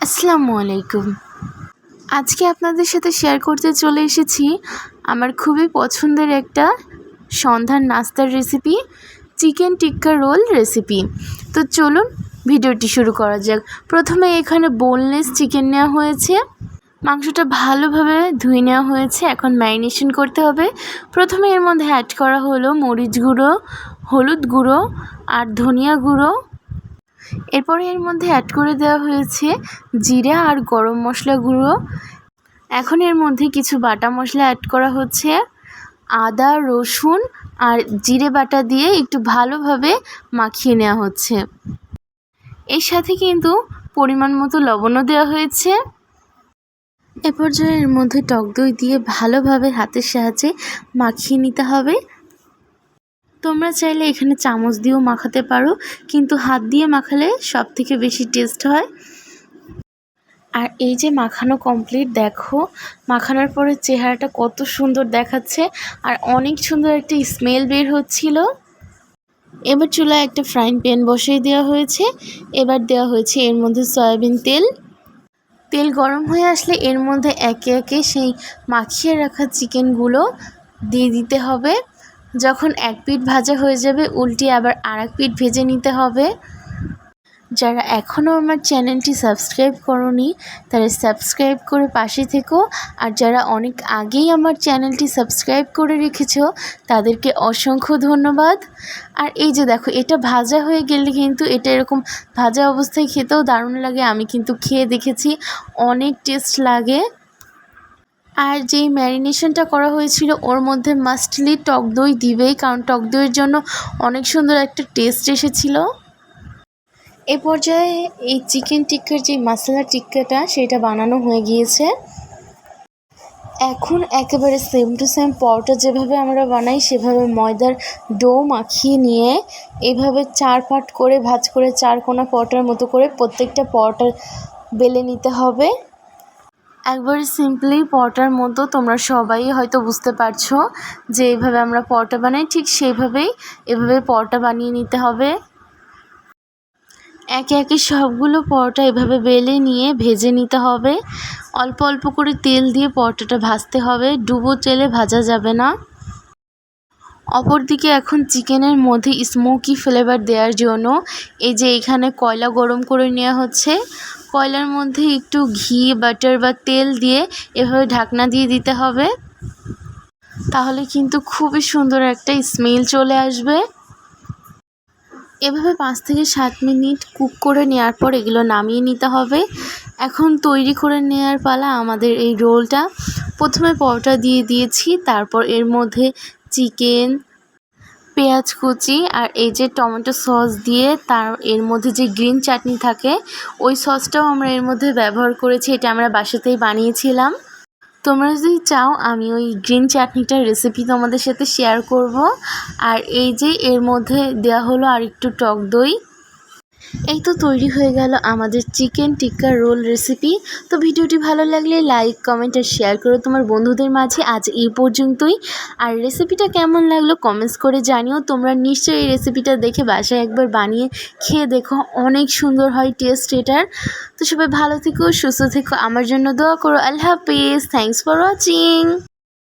আসসালামু আলাইকুম। আজকে আপনাদের সাথে শেয়ার করতে চলে এসেছি আমার খুবই পছন্দের একটা সন্ধ্যার নাস্তার রেসিপি, চিকেন টিক্কা রোল রেসিপি। তো চলুন ভিডিওটি শুরু করা যাক। প্রথমে এখানে বোনলেস চিকেন নেওয়া হয়েছে, মাংসটা ভালোভাবে ধুয়ে নেওয়া হয়েছে। এখন ম্যারিনেশন করতে হবে। প্রথমে এর মধ্যে অ্যাড করা হলো মরিচ গুঁড়ো, হলুদ গুঁড়ো আর ধনিয়া গুঁড়ো। এরপরে এর মধ্যে অ্যাড করে দেওয়া হয়েছে জিরা আর গরম মশলা গুঁড়ো। এখন এর মধ্যে কিছু বাটা মশলা অ্যাড করা হচ্ছে, আদা রসুন আর জিরে বাটা দিয়ে একটু ভালোভাবে মাখিয়ে নেওয়া হচ্ছে। এর সাথে কিন্তু পরিমাণ মতো লবণও দেওয়া হয়েছে। এ পর্যায়ে এর মধ্যে টক দই দিয়ে ভালোভাবে হাতের সাহায্যে মাখিয়ে নিতে হবে। তোমরা চাইলে এখানে চামচ দিয়েও মাখাতে পারো, কিন্তু হাত দিয়ে মাখালে সব থেকে বেশি টেস্ট হয়। আর এই যে মাখানো কমপ্লিট, দেখো মাখানোর পরে চেহারাটা কত সুন্দর দেখাচ্ছে আর অনেক সুন্দর একটা স্মেল বের হচ্ছিল। এবার চুলায় একটা ফ্রাইং প্যান বসিয়ে দেওয়া হয়েছে। এবার দেওয়া হয়েছে এর মধ্যে সয়াবিন তেল। তেল গরম হয়ে আসলে এর মধ্যে একে একে সেই মাখিয়ে রাখা চিকেনগুলো দিয়ে দিতে হবে। যখন এক পিঠ ভাজা হয়ে যাবে উল্টিয়ে আবার আর এক পিঠ ভেজে নিতে হবে। যারা এখনও আমার চ্যানেলটি সাবস্ক্রাইব করোনি তারা সাবস্ক্রাইব করে পাশে থেকো, আর যারা অনেক আগেই আমার চ্যানেলটি সাবস্ক্রাইব করে রেখেছো তাদেরকে অসংখ্য ধন্যবাদ। আর এই যে দেখো, এটা ভাজা হয়ে গেলে কিন্তু এটা এরকম ভাজা অবস্থায় খেতেও দারুণ লাগে। আমি কিন্তু খেয়ে দেখেছি, অনেক টেস্ট লাগে। আর যেই ম্যারিনেশনটা করা হয়েছিল ওর মধ্যে মাস্টলি টক দই দিবেই, কারণ টক দইয়ের জন্য অনেক সুন্দর একটা টেস্ট এসেছিলো। এ পর্যায়ে এই চিকেন টিক্কার যে মশলা টিক্কাটা সেটা বানানো হয়ে গিয়েছে। এখন একেবারে সেম টু সেম পরোটা যেভাবে আমরা বানাই সেভাবে ময়দার ডো মাখিয়ে নিয়ে এইভাবে 4 পার্ট করে ভাঁজ করে 4 কোনা পরোটার মতো করে প্রত্যেকটা পরোটা বেলে নিতে হবে। একবারে সিম্পলি পরোটার মতো, তোমরা সবাই হয়তো বুঝতে পারছো যে এইভাবে আমরা পরোটা বানাই, ঠিক সেইভাবেই এভাবে পরোটা বানিয়ে নিতে হবে। একে একে সবগুলো পরোটা এভাবে বেলে নিয়ে ভেজে নিতে হবে। অল্প অল্প করে তেল দিয়ে পরোটাটা ভাজতে হবে, ডুবো তেলে ভাজা যাবে না। অপরদিকে এখন চিকেনের মধ্যে স্মোকি ফ্লেভার দেওয়ার জন্য এই যে এখানে কয়লা গরম করে নেওয়া হচ্ছে। কয়লার মধ্যে একটু ঘি, বাটার বা তেল দিয়ে এভাবে ঢাকনা দিয়ে দিতে হবে, তাহলে কিন্তু খুবই সুন্দর একটা স্মেল চলে আসবে। এভাবে 5 থেকে 7 মিনিট কুক করে নেওয়ার পর এগুলো নামিয়ে নিতে হবে। এখন তৈরি করে নেওয়ার পালা আমাদের এই রোলটা। প্রথমে পরোটা দিয়ে দিয়েছি, তারপর এর মধ্যে চিকেন, পেঁয়াজ কুচি আর এই যে টমেটো সস দিয়ে এর মধ্যে যে গ্রিন চাটনি থাকে ওই সসটাও আমরা এর মধ্যে ব্যবহার করেছি। এটা আমরা বাসাতেই বানিয়েছিলাম। তোমরা যদি চাও আমি ওই গ্রিন চাটনিটার রেসিপি তোমাদের সাথে শেয়ার করব। আর এই যে এর মধ্যে দেওয়া হলো আর একটু টক দই। এই তো তৈরি হয়ে গেল আমাদের চিকেন টিক্কা রোল রেসিপি। তো ভিডিওটি ভালো লাগলে লাইক, কমেন্ট আর শেয়ার করো তোমার বন্ধুদের মাঝে। আজ এই পর্যন্তই। আর রেসিপিটা কেমন লাগলো কমেন্টস করে জানিও। তোমরা নিশ্চয়ই এই রেসিপিটা দেখে বাসায় একবার বানিয়ে খেয়ে দেখো, অনেক সুন্দর হয় টেস্ট এটার। তো সবাই ভালো থেকো, সুস্থ থেকো, আমার জন্য দোয়া করো। আল্লাহ হাফিজ। Thanks for watching.